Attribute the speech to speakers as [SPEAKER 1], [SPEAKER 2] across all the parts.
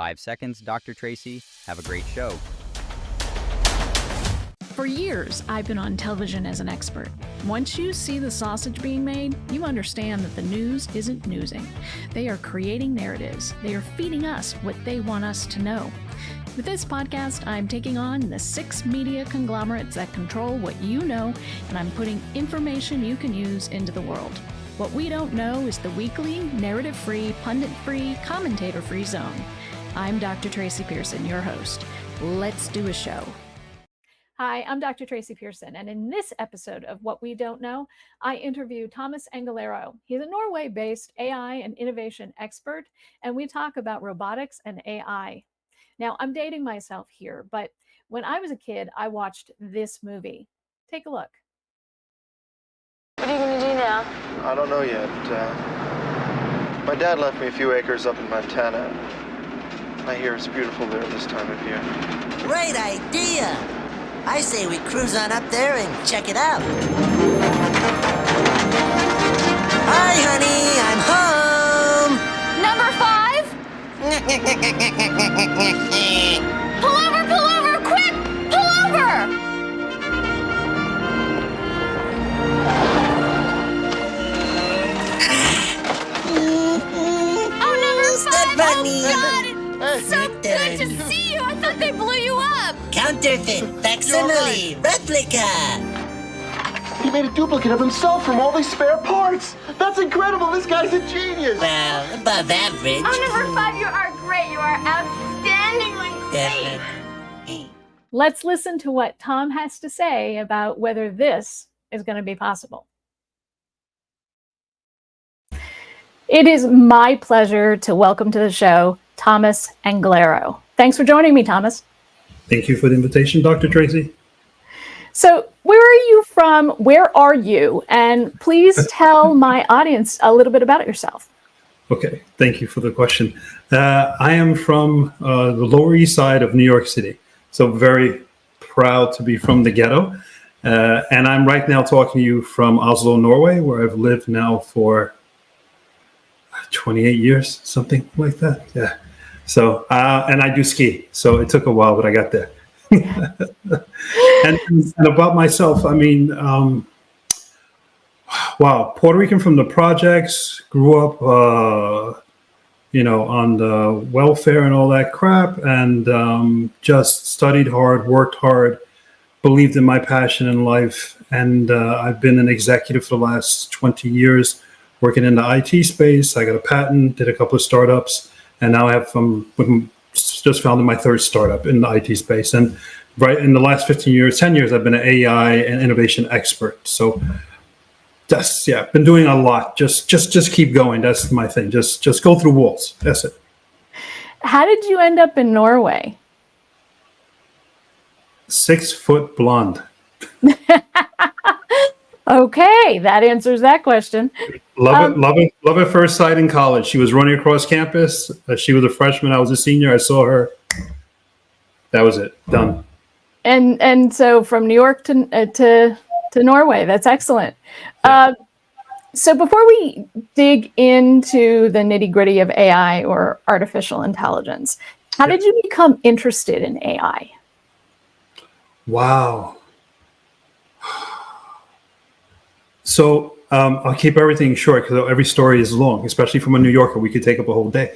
[SPEAKER 1] 5 seconds, Dr. Tracy. Have a great show.
[SPEAKER 2] For years, I've been on television as an expert. Once you see the sausage being made, you understand that the news isn't newsing. They are creating narratives. They are feeding us what they want us to know. With this podcast, I'm taking on the 6 media conglomerates that control what you know, and I'm putting information you can use into the world. What we don't know is the weekly, narrative-free, pundit-free, commentator-free zone. I'm Dr. Tracy Pearson, your host. Let's do a show. Hi, I'm Dr. Tracy Pearson, and in this episode of What We Don't Know, I interview Thomas Anglero. He's a Norway-based AI and innovation expert, and we talk about robotics and AI. Now, I'm dating myself here, but when I was a kid, I watched this movie. Take a look.
[SPEAKER 3] What are you going to do now?
[SPEAKER 4] I don't know yet. My dad left me a few acres up in Montana. I hear it's beautiful there this time of year.
[SPEAKER 5] Great idea! I say we cruise on up there and check it out. Hi, honey, I'm home!
[SPEAKER 3] Number 5? Pull over, quick! Pull over! Oh, number 5!
[SPEAKER 5] Stephanie.
[SPEAKER 3] Oh, God, it's so
[SPEAKER 5] Right
[SPEAKER 3] good
[SPEAKER 5] there.
[SPEAKER 3] to see you! I thought they blew you up!
[SPEAKER 5] Counterfeit, facsimile, replica!
[SPEAKER 4] He made a duplicate of himself from all these spare parts. That's incredible. This guy's a genius.
[SPEAKER 5] Well, above average.
[SPEAKER 3] Oh, number 5, you are great! You are outstandingly great!
[SPEAKER 5] Definitely.
[SPEAKER 2] Let's listen to what Tom has to say about whether this is going to be possible. It is my pleasure to welcome to the show Thomas Anglero. Thanks for joining me, Thomas.
[SPEAKER 6] Thank you for the invitation, Dr. Tracy.
[SPEAKER 2] So, where are you from? Where are you? And please tell my audience a little bit about yourself.
[SPEAKER 6] Okay, thank you for the question. I am from the Lower East Side of New York City, so very proud to be from the ghetto. And I'm right now talking to you from Oslo, Norway, where I've lived now for 28 years, something like that. Yeah. So, and I do ski, so it took a while, but I got there. and about myself, I mean, wow, Puerto Rican from the projects, grew up, on the welfare and all that crap, and just studied hard, worked hard, believed in my passion in life, and I've been an executive for the last 20 years, working in the IT space. I got a patent, did a couple of startups, and now I have just founded my 3rd startup in the IT space. And right in the last 10 years, I've been an AI and innovation expert. So that's, been doing a lot. Just keep going. That's my thing. Just go through walls. That's it.
[SPEAKER 2] How did you end up in Norway?
[SPEAKER 6] 6 foot blonde.
[SPEAKER 2] Okay, that answers that question.
[SPEAKER 6] Love it first sight in college. She was running across campus. She was a freshman. I was a senior. I saw her. That was it. Done.
[SPEAKER 2] And so from New York to Norway, that's excellent.
[SPEAKER 6] Yeah.
[SPEAKER 2] So before we dig into the nitty-gritty of AI or artificial intelligence, how did you become interested in AI?
[SPEAKER 6] Wow. So I'll keep everything short because every story is long, especially from a New Yorker. We could take up a whole day.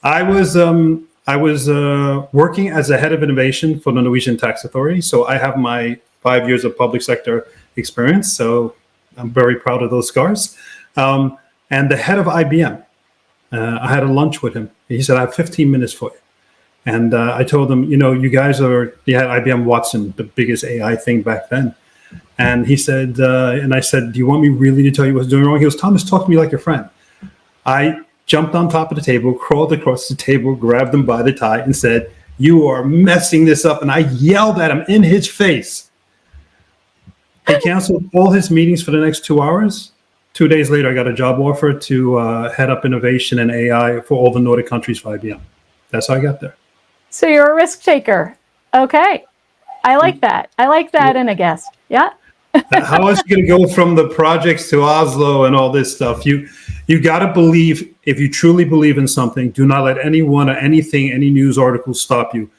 [SPEAKER 6] I was working as a head of innovation for the Norwegian Tax Authority. So I have my 5 years of public sector experience. So I'm very proud of those scars. And the head of IBM, I had a lunch with him. He said, I have 15 minutes for you. And I told him, you guys had IBM Watson, the biggest AI thing back then. And he said, and I said, do you want me really to tell you what's doing wrong? He goes, Thomas, talk to me like your friend. I jumped on top of the table, crawled across the table, grabbed him by the tie and said, you are messing this up. And I yelled at him in his face. He canceled all his meetings for the next 2 hours. 2 days later, I got a job offer to head up innovation and AI for all the Nordic countries for IBM. That's how I got there.
[SPEAKER 2] So you're a risk taker. Okay. I like that. And a guess. Yeah.
[SPEAKER 6] How else are you going to go from the projects to Oslo and all this stuff? You got to believe if you truly believe in something, do not let anyone or anything, any news article stop you.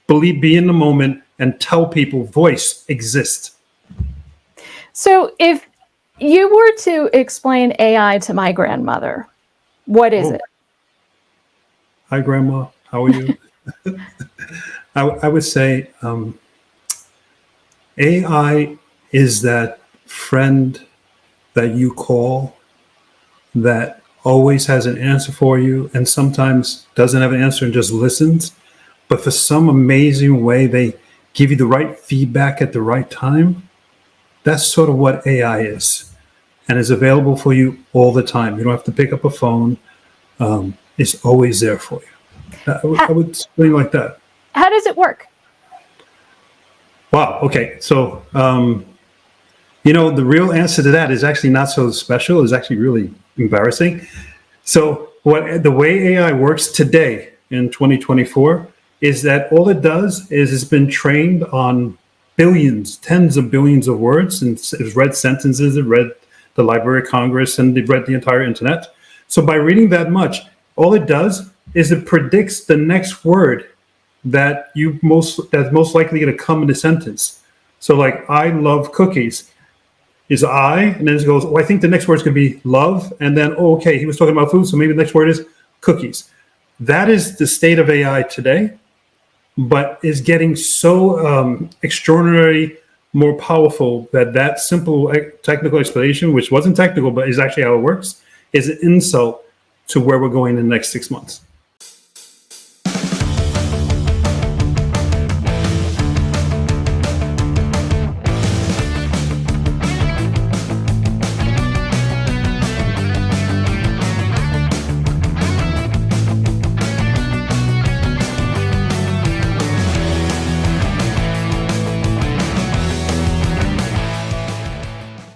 [SPEAKER 6] Be in the moment and tell people voice exists.
[SPEAKER 2] So if you were to explain AI to my grandmother, what is it?
[SPEAKER 6] Hi, Grandma. How are you? I would say AI is that friend that you call that always has an answer for you and sometimes doesn't have an answer and just listens. But for some amazing way, they give you the right feedback at the right time. That's sort of what AI is, and is available for you all the time. You don't have to pick up a phone. It's always there for you. I would explain like that.
[SPEAKER 2] How does it work?
[SPEAKER 6] Wow. Okay. So, the real answer to that is actually not so special. It's actually really embarrassing. So the way AI works today in 2024 is that all it does is it's been trained on billions, tens of billions of words, and it's read sentences, it read the Library of Congress, and they've read the entire internet. So by reading that much, all it does is it predicts the next word that's most likely going to come in a sentence. So like, I love cookies is I, and then it goes, I think the next word is going to be love. And then, okay, he was talking about food, so maybe the next word is cookies. That is the state of AI today, but is getting so extraordinarily more powerful that simple technical explanation, which wasn't technical, but is actually how it works, is an insult to where we're going in the next 6 months.